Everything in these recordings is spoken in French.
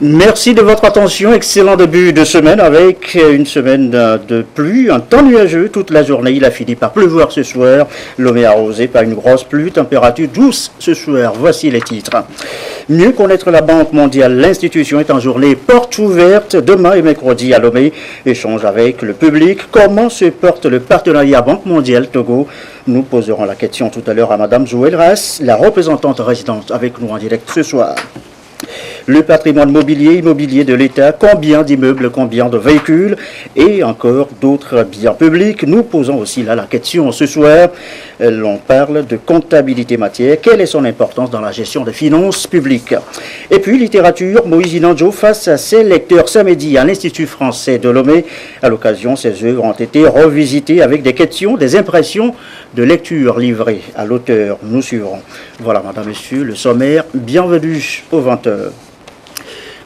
Merci de votre attention. Excellent début de semaine avec une semaine de pluie, un temps nuageux toute la journée. Il a fini par pleuvoir ce soir. Lomé arrosé par une grosse pluie, température douce ce soir. Voici les titres. Mieux connaître la Banque mondiale. L'institution est en journée porte ouverte demain et mercredi à Lomé. Échange avec le public. Comment se porte le partenariat Banque mondiale Togo? Nous poserons la question tout à l'heure à Madame Joël Ras, la représentante résidente avec nous en direct ce soir. Le patrimoine immobilier de l'État, combien d'immeubles, combien de véhicules et encore d'autres biens publics. Nous posons aussi là la question ce soir. L'on parle de comptabilité matière. Quelle est son importance dans la gestion des finances publiques? Et puis littérature, Moïse Inandjo face à ses lecteurs samedi à l'Institut français de Lomé. À l'occasion, ses œuvres ont été revisitées avec des questions, des impressions de lecture livrées à l'auteur. Nous suivrons. Voilà, madame, monsieur, le sommaire. Bienvenue aux 20h.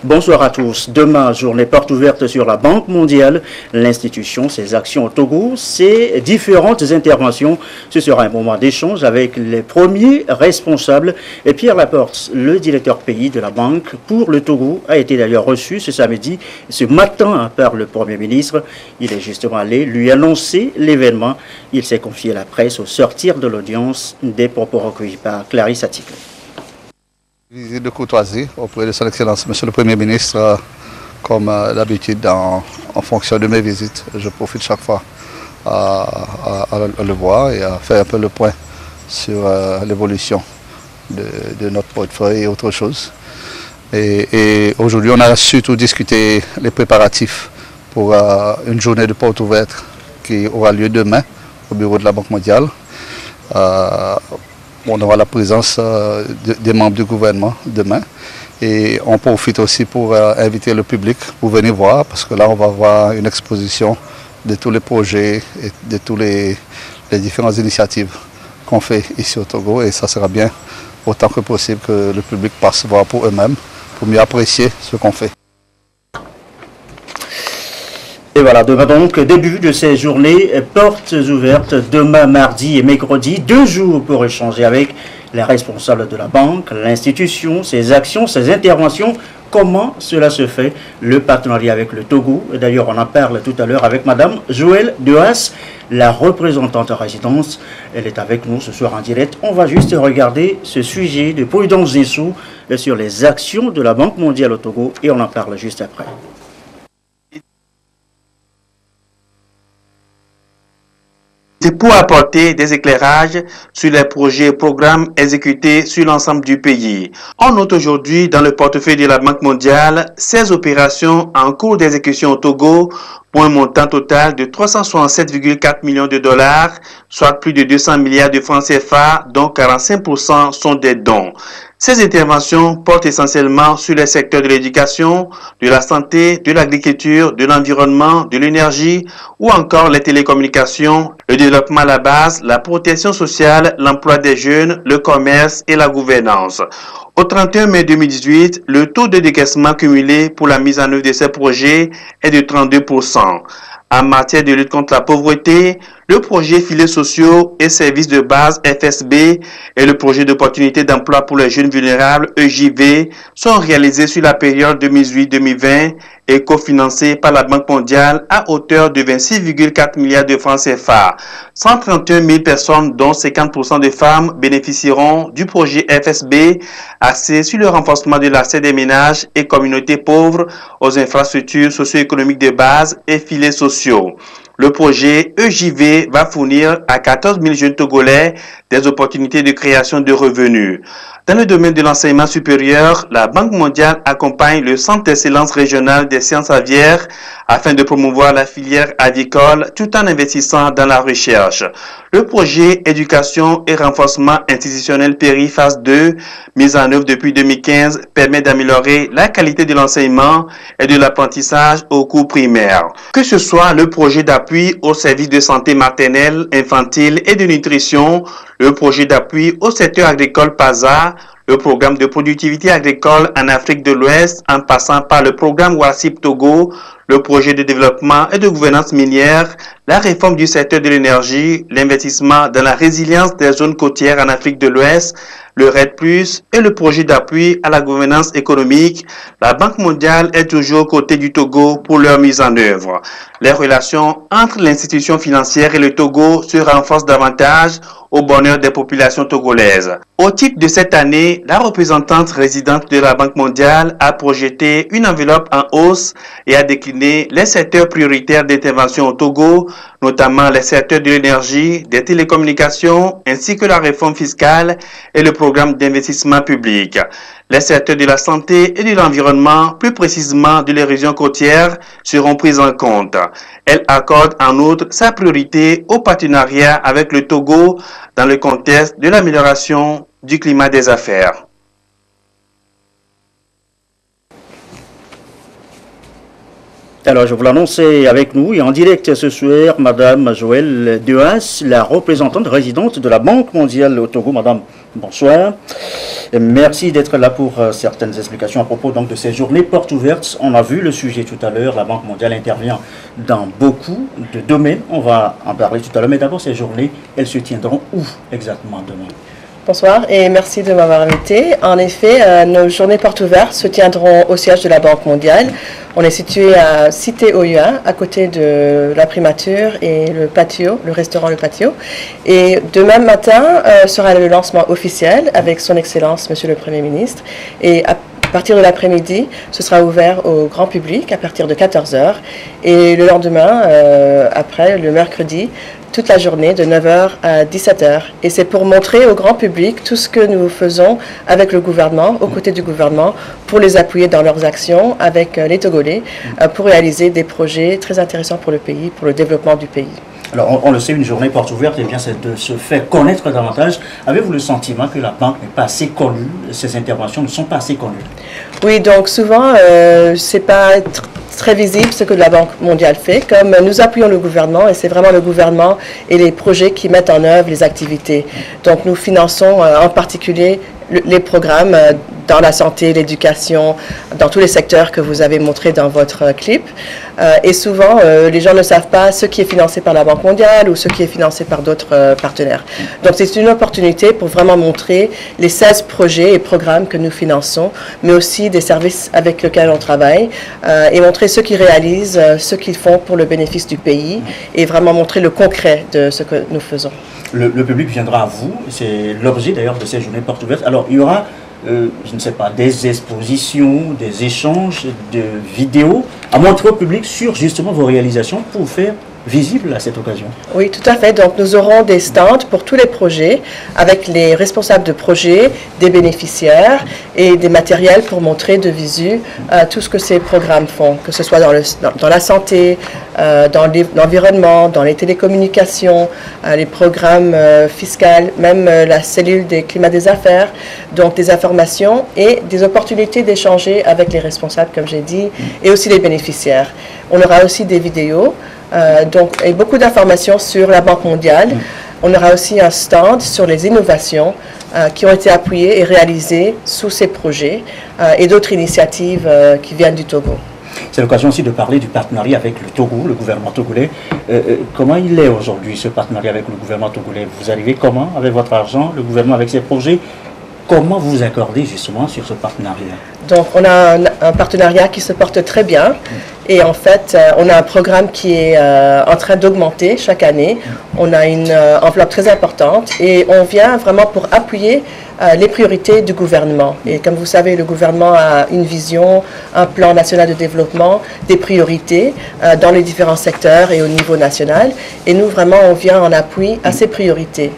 Bonsoir à tous. Demain, journée porte ouverte sur la Banque mondiale, l'institution, ses actions au Togo, ses différentes interventions. Ce sera un moment d'échange avec les premiers responsables. Et Pierre Laporte, le directeur pays de la Banque pour le Togo, a été d'ailleurs reçu ce samedi, ce matin, par le Premier ministre. Il est justement allé lui annoncer l'événement. Il s'est confié à la presse au sortir de l'audience, des propos recueillis par Clarisse Atticle. Visite de courtoisie auprès de son Excellence, Monsieur le Premier ministre, comme d'habitude en fonction de mes visites. Je profite chaque fois à le voir et à faire un peu le point sur l'évolution de notre portefeuille et autre chose. Et aujourd'hui, on a surtout discuté les préparatifs pour une journée de porte ouverte qui aura lieu demain au bureau de la Banque mondiale. On aura la présence des membres du gouvernement demain et on profite aussi pour inviter le public pour venir voir parce que là on va voir une exposition de tous les projets et de toutes les différentes initiatives qu'on fait ici au Togo et ça sera bien autant que possible que le public passe voir pour eux-mêmes pour mieux apprécier ce qu'on fait. Et voilà, demain donc, début de ces journées, portes ouvertes, demain, mardi et mercredi, 2 jours pour échanger avec les responsables de la banque, l'institution, ses actions, ses interventions, comment cela se fait, le partenariat avec le Togo. D'ailleurs, on en parle tout à l'heure avec Madame Joël Dehas, la représentante résidence. Elle est avec nous ce soir en direct. On va juste regarder ce sujet de Prudence Zissou sur les actions de la Banque mondiale au Togo et on en parle juste après. C'est pour apporter des éclairages sur les projets et programmes exécutés sur l'ensemble du pays. On note aujourd'hui dans le portefeuille de la Banque mondiale 16 opérations en cours d'exécution au Togo pour un montant total de 367,4 millions de dollars, soit plus de 200 milliards de francs CFA, dont 45% sont des dons. Ces interventions portent essentiellement sur les secteurs de l'éducation, de la santé, de l'agriculture, de l'environnement, de l'énergie ou encore les télécommunications, le développement à la base, la protection sociale, l'emploi des jeunes, le commerce et la gouvernance. Au 31 mai 2018, le taux de décaissement cumulé pour la mise en œuvre de ces projets est de 32%. En matière de lutte contre la pauvreté, le projet filets sociaux et services de base FSB et le projet d'opportunité d'emploi pour les jeunes vulnérables EJV sont réalisés sur la période 2018-2020 et cofinancés par la Banque mondiale à hauteur de 26,4 milliards de francs CFA. 131 000 personnes, dont 50% de femmes, bénéficieront du projet FSB axé sur le renforcement de l'accès des ménages et communautés pauvres aux infrastructures socio-économiques de base et filets sociaux. Le projet EJV va fournir à 14 000 jeunes Togolais des opportunités de création de revenus. Dans le domaine de l'enseignement supérieur, la Banque mondiale accompagne le Centre d'excellence régional des sciences aviaires afin de promouvoir la filière avicole tout en investissant dans la recherche. Le projet éducation et renforcement institutionnel Péri phase 2, mis en œuvre depuis 2015, permet d'améliorer la qualité de l'enseignement et de l'apprentissage au cours primaire. Que ce soit le projet d'appui au service de santé maternelle, infantile et de nutrition, le projet d'appui au secteur agricole PASA, le programme de productivité agricole en Afrique de l'Ouest, en passant par le programme WASIP Togo, le projet de développement et de gouvernance minière, la réforme du secteur de l'énergie, l'investissement dans la résilience des zones côtières en Afrique de l'Ouest, le RED+, et le projet d'appui à la gouvernance économique, la Banque mondiale est toujours aux côtés du Togo pour leur mise en œuvre. Les relations entre l'institution financière et le Togo se renforcent davantage au bonheur des populations togolaises. Au titre de cette année, la représentante résidente de la Banque mondiale a projeté une enveloppe en hausse et a décliné les secteurs prioritaires d'intervention au Togo, notamment les secteurs de l'énergie, des télécommunications, ainsi que la réforme fiscale et le programme d'investissement public. Les secteurs de la santé et de l'environnement, plus précisément de les régions côtières, seront pris en compte. Elle accorde en outre sa priorité au partenariat avec le Togo dans le contexte de l'amélioration du climat des affaires. Alors, je vous l'annonçais avec nous et en direct ce soir, Madame Joëlle Dehaas, la représentante résidente de la Banque mondiale au Togo. Madame, bonsoir. Et merci d'être là pour certaines explications à propos donc, de ces journées portes ouvertes. On a vu le sujet tout à l'heure, la Banque mondiale intervient dans beaucoup de domaines. On va en parler tout à l'heure, mais d'abord, ces journées, elles se tiendront où exactement demain? Bonsoir et merci de m'avoir invité. En effet, nos journées portes ouvertes se tiendront au siège de la Banque mondiale. On est situé à Cité Oyuan, à côté de la primature et le patio, le restaurant Le Patio. Et demain matin sera le lancement officiel avec son Excellence, Monsieur le Premier ministre. Et à partir de l'après-midi, ce sera ouvert au grand public à partir de 14h. Et le lendemain, après, le mercredi, toute la journée de 9h à 17h. Et c'est pour montrer au grand public tout ce que nous faisons avec le gouvernement, aux côtés du gouvernement, pour les appuyer dans leurs actions avec les Togolais, pour réaliser des projets très intéressants pour le pays, pour le développement du pays. Alors, on le sait, une journée porte ouverte, eh bien, c'est de se faire connaître davantage. Avez-vous le sentiment que la banque n'est pas assez connue, ses interventions ne sont pas assez connues? Oui, donc souvent, c'est pas très visible ce que la Banque mondiale fait, comme nous appuyons le gouvernement et c'est vraiment le gouvernement et les projets qui mettent en œuvre les activités. Donc nous finançons en particulier les programmes dans la santé, l'éducation, dans tous les secteurs que vous avez montrés dans votre clip. Et souvent, les gens ne savent pas ce qui est financé par la Banque mondiale ou ce qui est financé par d'autres partenaires. Donc c'est une opportunité pour vraiment montrer les 16 projets et programmes que nous finançons, mais aussi des services avec lesquels on travaille, et montrer ce qu'ils réalisent, ce qu'ils font pour le bénéfice du pays, et vraiment montrer le concret de ce que nous faisons. Le public viendra à vous, c'est l'objet d'ailleurs de ces journées portes ouvertes. Alors il y aura, je ne sais pas, des expositions, des échanges de vidéos à montrer au public sur justement vos réalisations pour faire visible à cette occasion. Oui, tout à fait. Donc, nous aurons des stands pour tous les projets avec les responsables de projets, des bénéficiaires et des matériels pour montrer de visu tout ce que ces programmes font, que ce soit dans la santé, dans l'environnement, dans les télécommunications, les programmes fiscaux, même la cellule des climats des affaires. Donc, des informations et des opportunités d'échanger avec les responsables, comme j'ai dit, et aussi les bénéficiaires. On aura aussi des vidéos. Et beaucoup d'informations sur la Banque mondiale. On aura aussi un stand sur les innovations qui ont été appuyées et réalisées sous ces projets et d'autres initiatives qui viennent du Togo. C'est l'occasion aussi de parler du partenariat avec le Togo, le gouvernement togolais. Comment il est aujourd'hui ce partenariat avec le gouvernement togolais? Vous arrivez comment avec votre argent, le gouvernement avec ses projets? Comment vous vous accordez justement sur ce partenariat? Donc, on a un partenariat qui se porte très bien. Et en fait, on a un programme qui est en train d'augmenter chaque année. On a une enveloppe très importante et on vient vraiment pour appuyer les priorités du gouvernement. Et comme vous savez, le gouvernement a une vision, un plan national de développement, des priorités dans les différents secteurs et au niveau national. Et nous, vraiment, on vient en appui à ces priorités.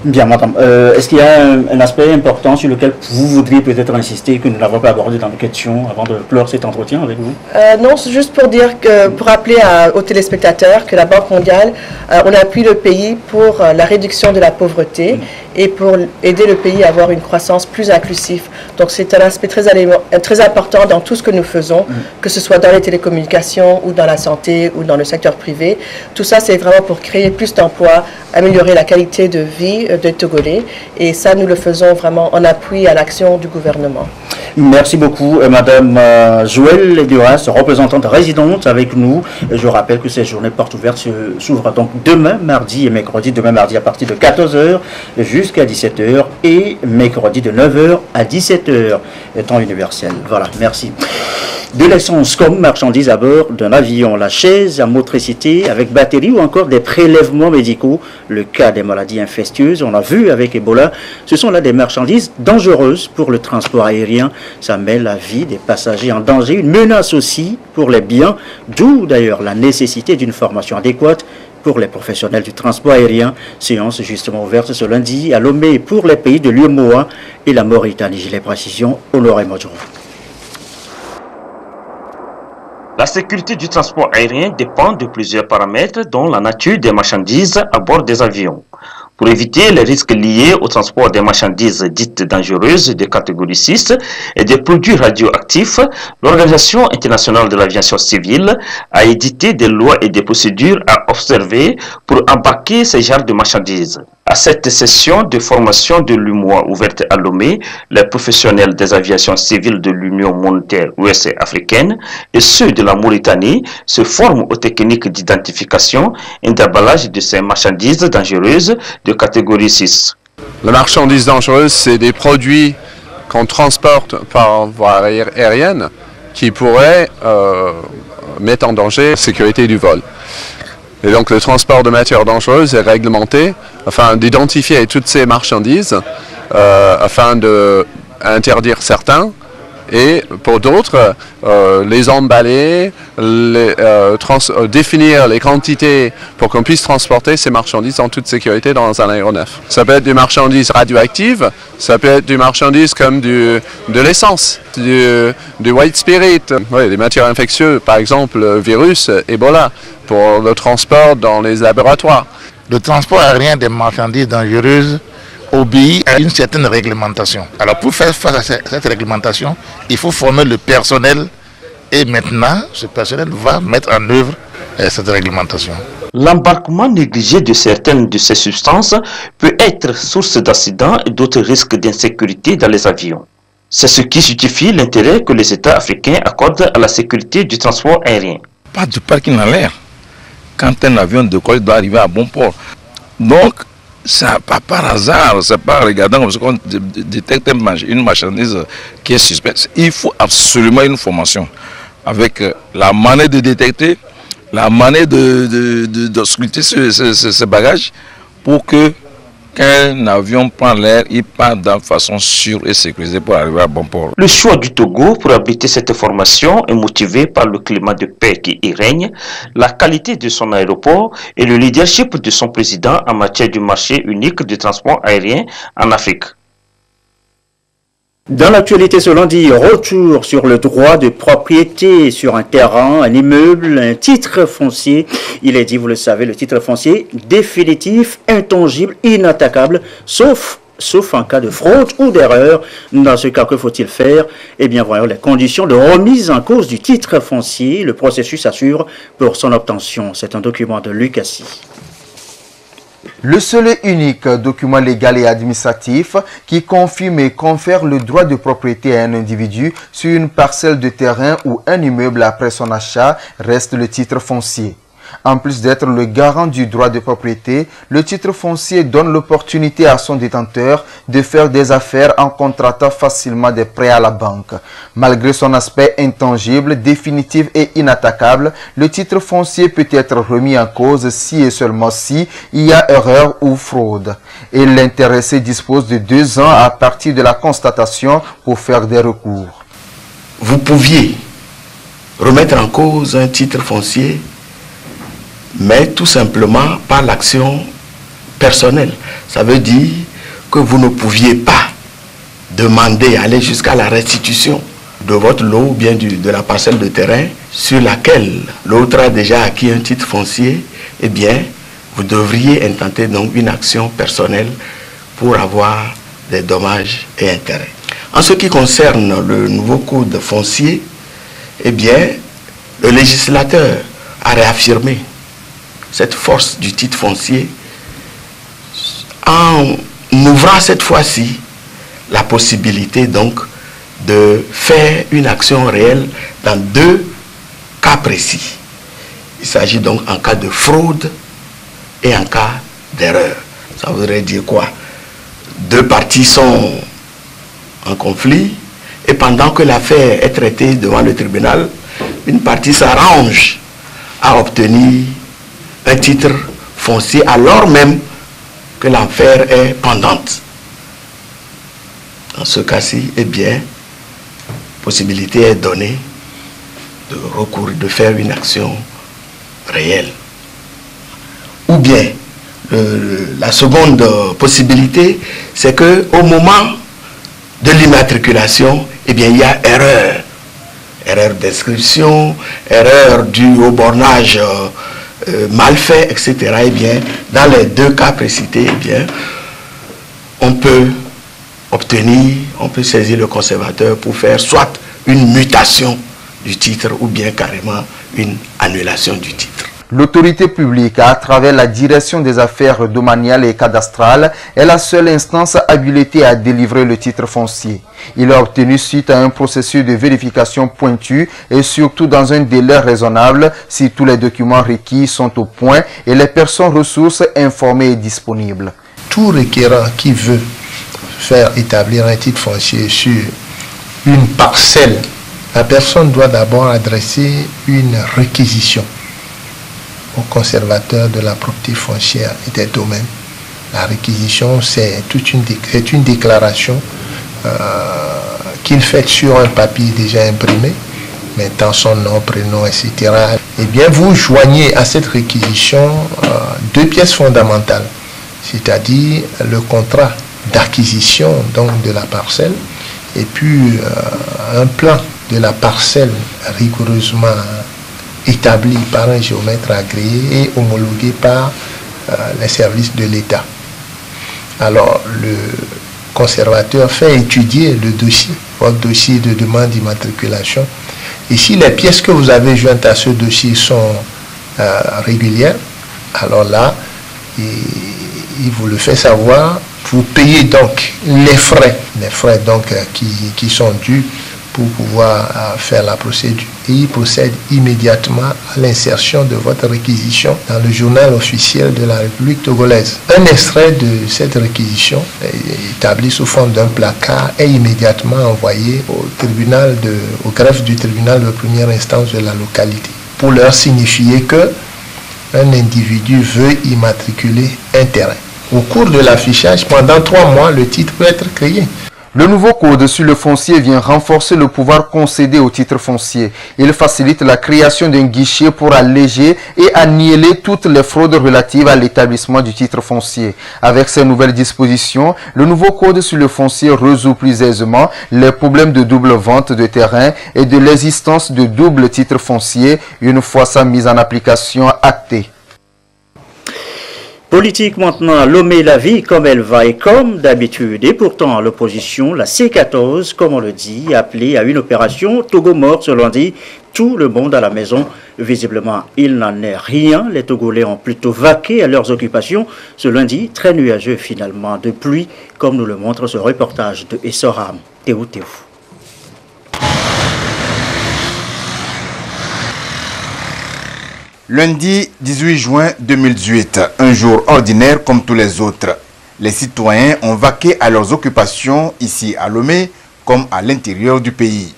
Bien, madame. Est-ce qu'il y a un aspect important sur lequel vous voudriez peut-être insister que nous n'avons pas abordé dans nos questions avant de clore cet entretien avec vous? Non, c'est juste pour dire que, pour rappeler aux téléspectateurs que la Banque mondiale, on appuie le pays pour la réduction de la pauvreté et pour aider le pays à avoir une croissance plus inclusive. Donc c'est un aspect très important dans tout ce que nous faisons, que ce soit dans les télécommunications ou dans la santé ou dans le secteur privé. Tout ça, c'est vraiment pour créer plus d'emplois, améliorer la qualité de vie des Togolais, et ça, nous le faisons vraiment en appui à l'action du gouvernement. Merci beaucoup, Madame Joëlle Duras, représentante résidente avec nous. Je rappelle que ces journées portes ouvertes s'ouvrent donc demain, mardi et mercredi. Demain, mardi à partir de 14h jusqu'à 17h et mercredi de 9h à 17h, temps universel. Voilà, merci. De l'essence comme marchandise à bord d'un avion, la chaise à motricité avec batterie ou encore des prélèvements médicaux. Le cas des maladies infectieuses, on l'a vu avec Ebola, ce sont là des marchandises dangereuses pour le transport aérien. Ça met la vie des passagers en danger, une menace aussi pour les biens, d'où d'ailleurs la nécessité d'une formation adéquate pour les professionnels du transport aérien. Séance justement ouverte ce lundi à Lomé pour les pays de l'UEMOA et la Mauritanie. J'ai les précisions, Honoré Modjou. La sécurité du transport aérien dépend de plusieurs paramètres, dont la nature des marchandises à bord des avions. Pour éviter les risques liés au transport des marchandises dites dangereuses de catégorie 6 et des produits radioactifs, l'Organisation internationale de l'aviation civile a édité des lois et des procédures à observer pour embarquer ces genres de marchandises. À cette session de formation de l'UEMOA ouverte à Lomé, les professionnels des aviations civiles de l'Union monétaire ouest africaine et ceux de la Mauritanie se forment aux techniques d'identification et d'emballage de ces marchandises dangereuses de catégorie 6. Les marchandises dangereuses, c'est des produits qu'on transporte par voie aérienne qui pourraient mettre en danger la sécurité du vol. Et donc le transport de matières dangereuses est réglementé afin d'identifier toutes ces marchandises, afin d'interdire certains et pour d'autres, les emballer, définir les quantités pour qu'on puisse transporter ces marchandises en toute sécurité dans un aéronef. Ça peut être des marchandises radioactives, ça peut être des marchandises comme de l'essence, du white spirit, des matières infectieuses, par exemple le virus Ebola, pour le transport dans les laboratoires. Le transport aérien des marchandises dangereuses obéit à une certaine réglementation. Alors pour faire face à cette réglementation, il faut former le personnel et maintenant ce personnel va mettre en œuvre cette réglementation. L'embarquement négligé de certaines de ces substances peut être source d'accidents et d'autres risques d'insécurité dans les avions. C'est ce qui justifie l'intérêt que les États africains accordent à la sécurité du transport aérien. Pas du parking en l'air. Quand un avion décolle, il doit arriver à bon port. Donc, ça pas par hasard, c'est pas en regardant comme ça qu'on détecte une marchandise qui est suspecte. Il faut absolument une formation avec la manière de détecter, la manière de scruter ce bagage pour que quand un avion prend l'air, il part de façon sûre et sécurisée pour arriver à bon port. Le choix du Togo pour abriter cette formation est motivé par le climat de paix qui y règne, la qualité de son aéroport et le leadership de son président en matière du marché unique de transport aérien en Afrique. Dans l'actualité ce lundi, retour sur le droit de propriété sur un terrain, un immeuble, un titre foncier. Il est dit, vous le savez, le titre foncier définitif, intangible, inattaquable, sauf en cas de fraude ou d'erreur. Dans ce cas, que faut-il faire? Eh bien, voyons les conditions de remise en cause du titre foncier. Le processus assure pour son obtention. C'est un document de Lucassi. Le seul et unique document légal et administratif qui confirme et confère le droit de propriété à un individu sur une parcelle de terrain ou un immeuble après son achat reste le titre foncier. En plus d'être le garant du droit de propriété, le titre foncier donne l'opportunité à son détenteur de faire des affaires en contractant facilement des prêts à la banque. Malgré son aspect intangible, définitif et inattaquable, le titre foncier peut être remis en cause si et seulement si il y a erreur ou fraude. Et l'intéressé dispose de 2 ans à partir de la constatation pour faire des recours. Vous pouviez remettre en cause un titre foncier, mais tout simplement par l'action personnelle. Ça veut dire que vous ne pouviez pas demander, aller jusqu'à la restitution de votre lot ou bien de la parcelle de terrain sur laquelle l'autre a déjà acquis un titre foncier. Eh bien, vous devriez intenter donc une action personnelle pour avoir des dommages et intérêts. En ce qui concerne le nouveau code foncier, eh bien, le législateur a réaffirmé cette force du titre foncier en ouvrant cette fois-ci la possibilité donc de faire une action réelle dans 2 cas précis. Il s'agit donc en cas de fraude et en cas d'erreur. Ça voudrait dire quoi? 2 parties sont en conflit et pendant que l'affaire est traitée devant le tribunal, une partie s'arrange à obtenir un titre foncier alors même que l'affaire est pendante. Dans ce cas-ci, eh bien, possibilité est donnée de recourir, de faire une action réelle. Ou bien, la seconde possibilité, c'est qu'au moment de l'immatriculation, eh bien, il y a erreur. Erreur d'inscription, erreur due au bornage mal fait, etc. Eh bien, dans les 2 cas précités, eh bien, on peut saisir le conservateur pour faire soit une mutation du titre ou bien carrément une annulation du titre. L'autorité publique, à travers la direction des affaires domaniales et cadastrales, est la seule instance habilitée à délivrer le titre foncier. Il est obtenu suite à un processus de vérification pointu et surtout dans un délai raisonnable si tous les documents requis sont au point et les personnes ressources informées et disponibles. Tout requérant qui veut faire établir un titre foncier sur une parcelle, la personne doit d'abord adresser une réquisition au conservateur de la propriété foncière et des domaines. La réquisition, c'est une déclaration qu'il fait sur un papier déjà imprimé, mettant son nom, prénom, etc. Eh bien, vous joignez à cette réquisition 2 pièces fondamentales, c'est-à-dire le contrat d'acquisition donc de la parcelle et puis un plan de la parcelle rigoureusement établi par un géomètre agréé et homologué par les services de l'État. Alors, le conservateur fait étudier le dossier, votre dossier de demande d'immatriculation. Et si les pièces que vous avez jointes à ce dossier sont régulières, alors là, il vous le fait savoir. Vous payez donc les frais donc qui sont dus pour pouvoir faire la procédure. Et il procède immédiatement à l'insertion de votre réquisition dans le journal officiel de la République togolaise. Un extrait de cette réquisition, établi sous forme d'un placard, est immédiatement envoyé au greffe du tribunal de première instance de la localité pour leur signifier que un individu veut immatriculer un terrain. Au cours de l'affichage, pendant 3 mois, le titre peut être créé. Le nouveau code sur le foncier vient renforcer le pouvoir concédé au titre foncier. Il facilite la création d'un guichet pour alléger et annihiler toutes les fraudes relatives à l'établissement du titre foncier. Avec ces nouvelles dispositions, le nouveau code sur le foncier résout plus aisément les problèmes de double vente de terrain et de l'existence de double titre foncier une fois sa mise en application actée. Politique maintenant, Lomé la vie comme elle va et comme d'habitude. Et pourtant, l'opposition, la C14, comme on le dit, appelée à une opération Togo mort ce lundi. Tout le monde à la maison. Visiblement, il n'en est rien. Les Togolais ont plutôt vaqué à leurs occupations. Ce lundi, très nuageux finalement de pluie, comme nous le montre ce reportage de Essoram. Théo. Lundi 18 juin 2018, un jour ordinaire comme tous les autres. Les citoyens ont vaqué à leurs occupations ici à Lomé comme à l'intérieur du pays.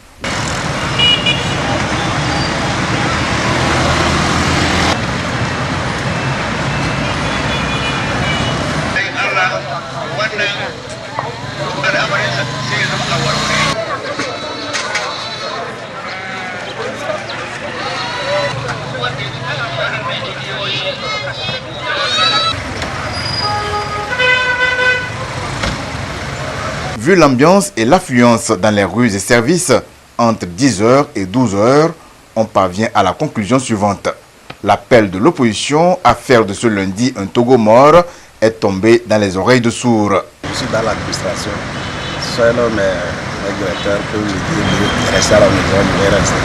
Vu l'ambiance et l'affluence dans les rues et services, entre 10h et 12h, on parvient à la conclusion suivante. L'appel de l'opposition à faire de ce lundi un Togo mort est tombé dans les oreilles de sourds. suis dans l'administration. Seul mes directeurs peuvent me dire de rester à la maison, je vais rester.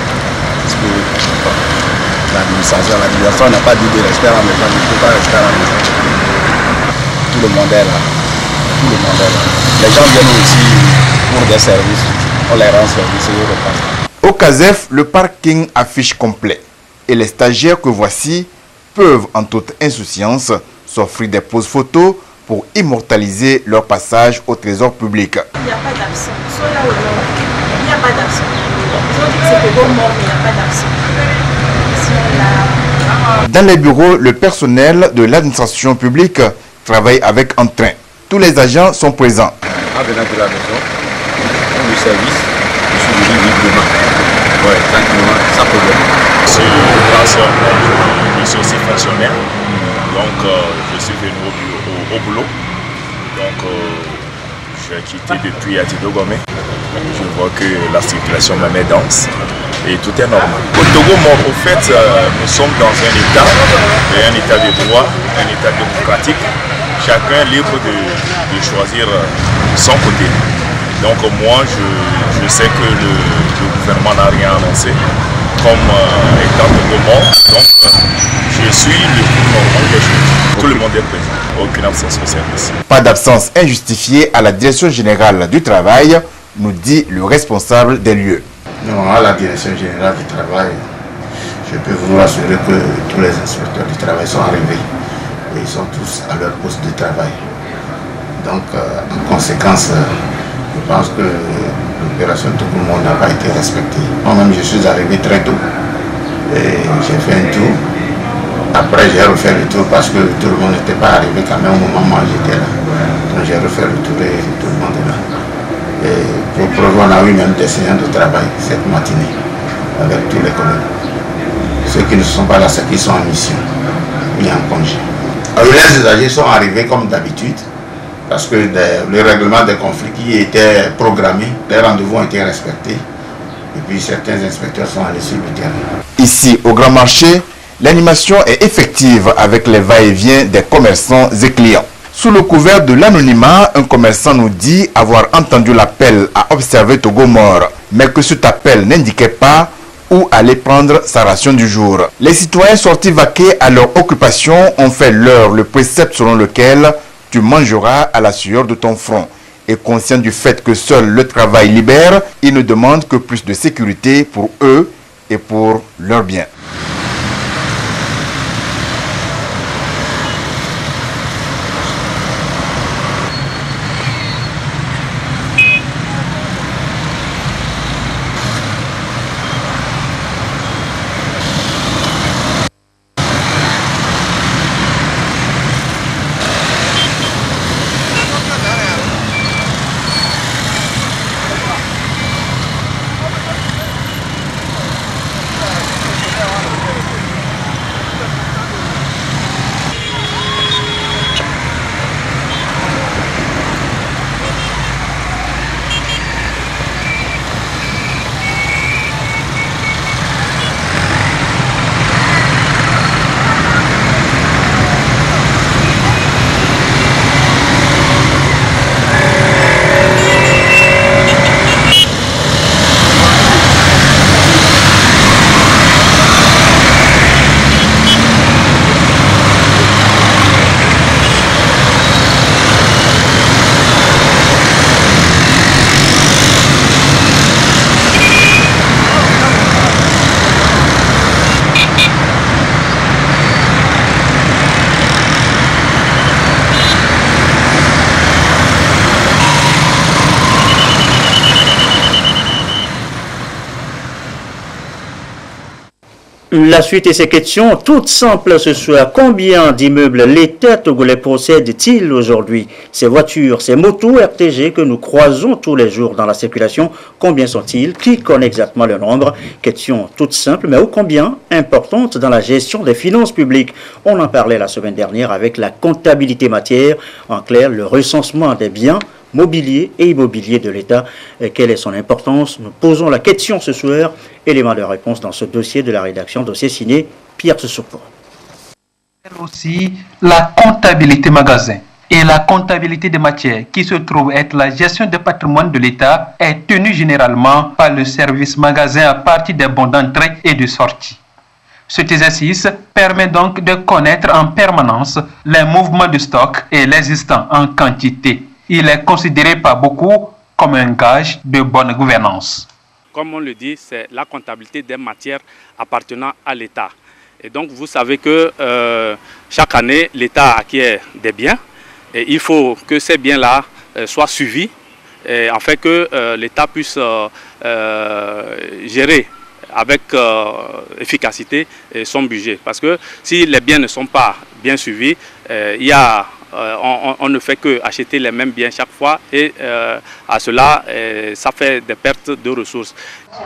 Parce que l'administration n'a pas dit de rester à la maison, je ne peux pas rester à la maison. Tout le monde est là. Tout le monde est là. Les gens viennent aussi pour des services. On les rend service et ils repartent. Au CASEF, le parking affiche complet. Et les stagiaires que voici peuvent en toute insouciance s'offrir des poses photos pour immortaliser leur passage au trésor public. Il n'y a pas d'absent. Soit là ou là, il n'y a pas d'absent. Ils ont dit que c'était bon mort, mais il n'y a pas d'absent. Dans les bureaux, le personnel de l'administration publique travaille avec entrain. Tous les agents sont présents. En venant de la maison, pour le service, je suis venu librement. Oui, tranquillement, sans problème. Je suis l'ancien, je suis aussi fonctionnaire. Donc, je suis venu au boulot. Donc, j'ai quitté depuis Atido Gomé. Je vois que la circulation me met dense et tout est normal. Au Togo, au fait, nous sommes dans un état de droit, un état démocratique. Chacun est libre de choisir son côté. Donc moi, je sais que le gouvernement n'a rien annoncé comme état de mort. Donc je suis le plus normal des choses. Tout le monde est présent. Aucune absence au service. Pas d'absence injustifiée à la direction générale du travail, nous dit le responsable des lieux. Non, à la direction générale du travail, je peux vous assurer que tous les inspecteurs du travail sont arrivés. Et ils sont tous à leur poste de travail. Donc, en conséquence, je pense que l'opération Tout le monde n'a pas été respectée. Moi-même, je suis arrivé très tôt et j'ai fait un tour. Après, j'ai refait le tour parce que tout le monde n'était pas arrivé quand même au moment où j'étais là. Donc, j'ai refait le tour et tout le monde est là. Et pour preuve, on a eu même des séances de travail cette matinée avec tous les collègues. Ceux qui ne sont pas là, c'est qu'ils sont en mission ou en congé. Les usagers sont arrivés comme d'habitude parce que le règlement des conflits qui était programmé, les rendez-vous ont été respectés et puis certains inspecteurs sont allés sur le terrain. Ici, au Grand Marché, l'animation est effective avec les va-et-vient des commerçants et clients. Sous le couvert de l'anonymat, un commerçant nous dit avoir entendu l'appel à observer Togo mort, mais que cet appel n'indiquait pas où aller prendre sa ration du jour. Les citoyens sortis vaquer à leur occupation ont fait leur le précepte selon lequel tu mangeras à la sueur de ton front. Et conscient du fait que seul le travail libère, ils ne demandent que plus de sécurité pour eux et pour leurs biens. La suite et ces questions, toutes simples ce soir. Combien d'immeubles l'État togolais possède-t-il aujourd'hui? Ces voitures, ces motos RTG que nous croisons tous les jours dans la circulation, combien sont-ils? Qui connaît exactement le nombre? Question toute simple, mais ô combien importante dans la gestion des finances publiques. On en parlait la semaine dernière avec la comptabilité matière, en clair, le recensement des biens mobilier et immobilier de l'État. Quelle est son importance? Nous posons la question ce soir. Élément de réponse dans ce dossier de la rédaction, dossier signé Pierre Sessopo. Aussi, la comptabilité magasin. Et la comptabilité des matières, qui se trouve être la gestion du patrimoine de l'État, est tenue généralement par le service magasin à partir des bons d'entrée et de sortie. Cet exercice permet donc de connaître en permanence les mouvements de stock et l'existant en quantité. Il est considéré par beaucoup comme un gage de bonne gouvernance. Comme on le dit, c'est la comptabilité des matières appartenant à l'État. Et donc vous savez que chaque année, l'État acquiert des biens et il faut que ces biens-là soient suivis afin que l'État puisse gérer avec efficacité son budget. Parce que si les biens ne sont pas bien suivis, on ne fait que acheter les mêmes biens chaque fois et à cela, ça fait des pertes de ressources.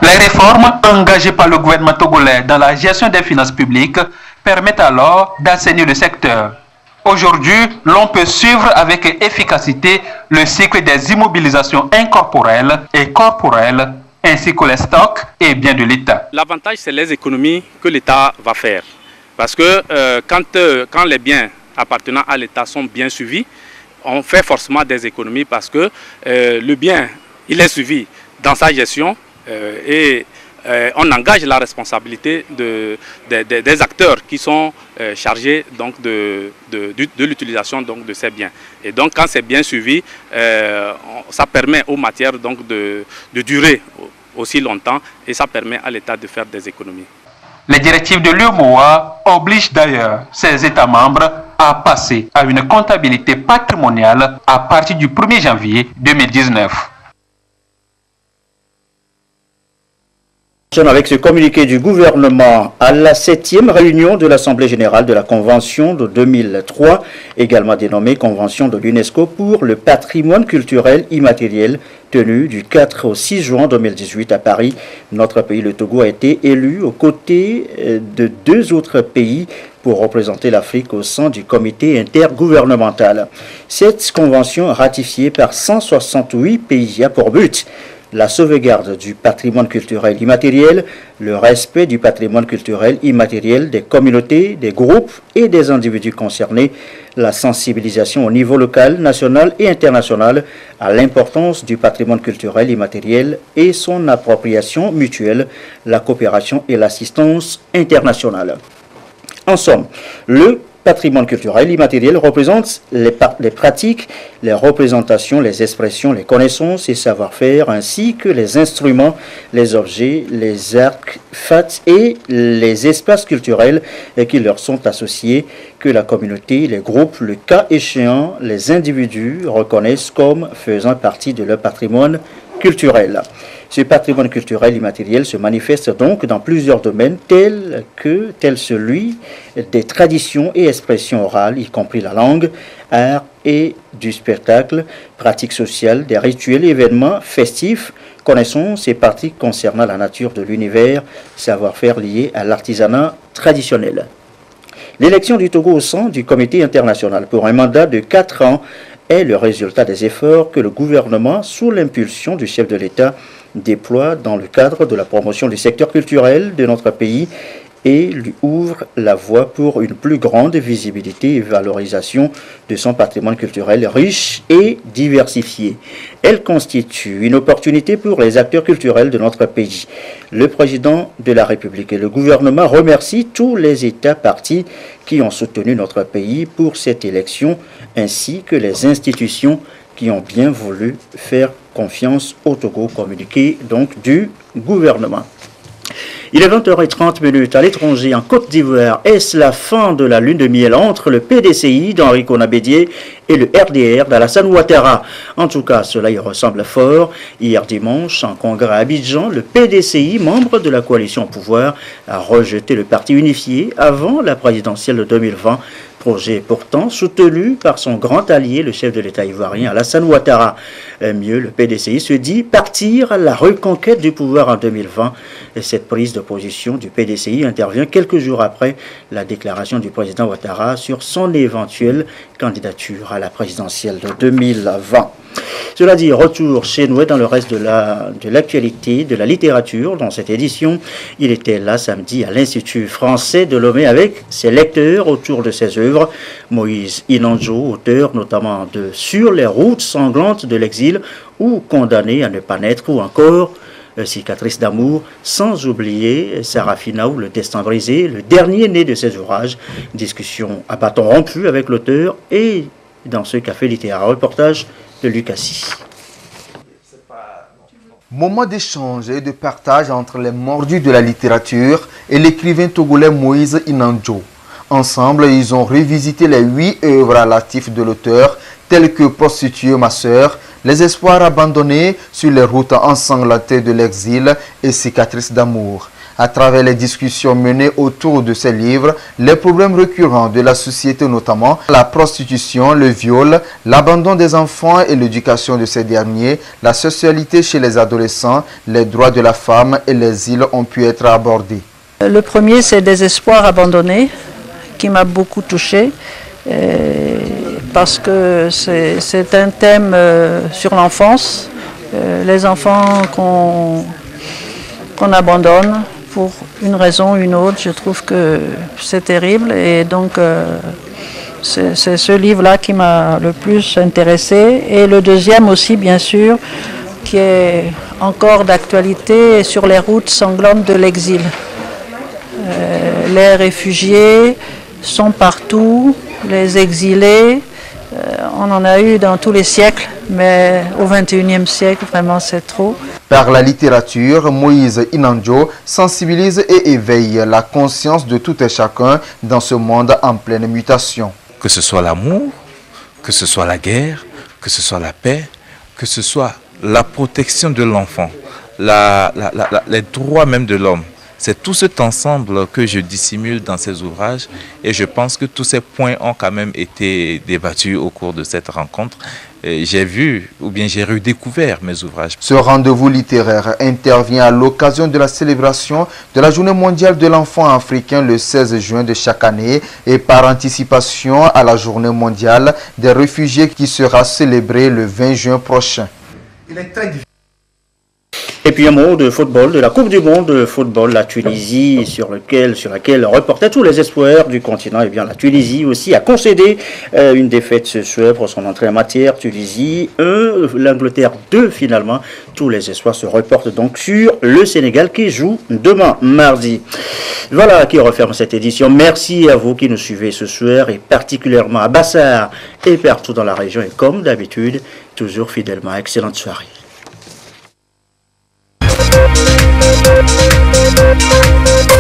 Les réformes engagées par le gouvernement togolais dans la gestion des finances publiques permettent alors d'assainir le secteur. Aujourd'hui, l'on peut suivre avec efficacité le cycle des immobilisations incorporelles et corporelles ainsi que les stocks et biens de l'État. L'avantage, c'est les économies que l'État va faire. Parce que quand les biens appartenant à l'État sont bien suivis, on fait forcément des économies parce que le bien, il est suivi dans sa gestion et on engage la responsabilité des acteurs qui sont chargés donc, de l'utilisation de ces biens. Et donc quand c'est bien suivi, ça permet aux matières donc, de durer aussi longtemps et ça permet à l'État de faire des économies. Les directives de l'UEMOA obligent d'ailleurs ses États membres à passer à une comptabilité patrimoniale à partir du 1er janvier 2019. Avec ce communiqué du gouvernement à la 7e réunion de l'Assemblée générale de la Convention de 2003, également dénommée Convention de l'UNESCO pour le patrimoine culturel immatériel, tenue du 4 au 6 juin 2018 à Paris. Notre pays, le Togo, a été élu aux côtés de 2 autres pays pour représenter l'Afrique au sein du comité intergouvernemental. Cette convention, ratifiée par 168 pays, a pour but la sauvegarde du patrimoine culturel immatériel, le respect du patrimoine culturel immatériel des communautés, des groupes et des individus concernés, la sensibilisation au niveau local, national et international à l'importance du patrimoine culturel immatériel et son appropriation mutuelle, la coopération et l'assistance internationale. En somme, le patrimoine culturel immatériel représente les pratiques, les représentations, les expressions, les connaissances et savoir-faire, ainsi que les instruments, les objets, les artefacts et les espaces culturels qui leur sont associés, que la communauté, les groupes, le cas échéant, les individus reconnaissent comme faisant partie de leur patrimoine culturel. Ce patrimoine culturel immatériel se manifeste donc dans plusieurs domaines tels celui des traditions et expressions orales, y compris la langue, art et du spectacle, pratiques sociales, des rituels et événements festifs, connaissances et pratiques concernant la nature de l'univers, savoir-faire lié à l'artisanat traditionnel. L'élection du Togo au sein du comité international pour un mandat de 4 ans est le résultat des efforts que le gouvernement, sous l'impulsion du chef de l'État, déploie dans le cadre de la promotion du secteur culturel de notre pays et lui ouvre la voie pour une plus grande visibilité et valorisation de son patrimoine culturel riche et diversifié. Elle constitue une opportunité pour les acteurs culturels de notre pays. Le président de la République et le gouvernement remercient tous les États partis qui ont soutenu notre pays pour cette élection, ainsi que les institutions qui ont bien voulu faire confiance au Togo, communiqué donc du gouvernement. Il est 20h30 à l'étranger en Côte d'Ivoire. Est-ce la fin de la lune de miel entre le PDCI d'Henri Konan Bédié et le RDR d'Alassane Ouattara? En tout cas, cela y ressemble fort. Hier dimanche, en congrès à Abidjan, le PDCI, membre de la coalition au pouvoir, a rejeté le parti unifié avant la présidentielle de 2020. Projet pourtant soutenu par son grand allié, le chef de l'État ivoirien Alassane Ouattara. Mieux, le PDCI se dit partir à la reconquête du pouvoir en 2020. Et cette prise de position du PDCI intervient quelques jours après la déclaration du président Ouattara sur son éventuelle candidature à la présidentielle de 2020. Cela dit, retour chez nous dans le reste de l'actualité, de la littérature. Dans cette édition, il était là samedi à l'Institut français de Lomé avec ses lecteurs autour de ses œuvres. Moïse Inanjo, auteur notamment de Sur les routes sanglantes de l'exil ou Condamné à ne pas naître ou encore Cicatrice d'amour, sans oublier Sarafina ou Le destin brisé, le dernier né de ses ouvrages. Discussion à bâton rompu avec l'auteur et dans ce café littéraire. Reportage de Lucassi. Moment d'échange et de partage entre les mordus de la littérature et l'écrivain togolais Moïse Inanjo. Ensemble, ils ont revisité les 8 œuvres relatives de l'auteur, telles que Prostituée ma sœur, Les espoirs abandonnés sur les routes ensanglantées de l'exil et Cicatrices d'amour. À travers les discussions menées autour de ces livres, les problèmes récurrents de la société, notamment la prostitution, le viol, l'abandon des enfants et l'éducation de ces derniers, la sexualité chez les adolescents, les droits de la femme et les îles ont pu être abordés. Le premier, c'est Des espoirs abandonnés, qui m'a beaucoup touchée, parce que c'est un thème sur l'enfance, les enfants qu'on abandonne pour une raison ou une autre. Je trouve que c'est terrible et donc c'est ce livre-là qui m'a le plus intéressée. Et le deuxième aussi, bien sûr, qui est encore d'actualité, Sur les routes sanglantes de l'exil. Les réfugiés sont partout, les exilés, on en a eu dans tous les siècles, mais au XXIe siècle, vraiment, c'est trop. Par la littérature, Moïse Inanjo sensibilise et éveille la conscience de tout et chacun dans ce monde en pleine mutation. Que ce soit l'amour, que ce soit la guerre, que ce soit la paix, que ce soit la protection de l'enfant, les droits même de l'homme. C'est tout cet ensemble que je dissimule dans ces ouvrages et je pense que tous ces points ont quand même été débattus au cours de cette rencontre. J'ai vu ou bien j'ai redécouvert mes ouvrages. Ce rendez-vous littéraire intervient à l'occasion de la célébration de la Journée mondiale de l'enfant africain le 16 juin de chaque année et par anticipation à la Journée mondiale des réfugiés qui sera célébrée le 20 juin prochain. Il est très difficile. Et puis un mot de football, de la Coupe du Monde de football, la Tunisie, sur laquelle reportaient tous les espoirs du continent. Et bien la Tunisie aussi a concédé une défaite ce soir pour son entrée en matière. Tunisie 1, l'Angleterre 2 finalement. Tous les espoirs se reportent donc sur le Sénégal qui joue demain, mardi. Voilà qui referme cette édition. Merci à vous qui nous suivez ce soir et particulièrement à Bassar et partout dans la région. Et comme d'habitude, toujours fidèlement, excellente soirée. Thank you.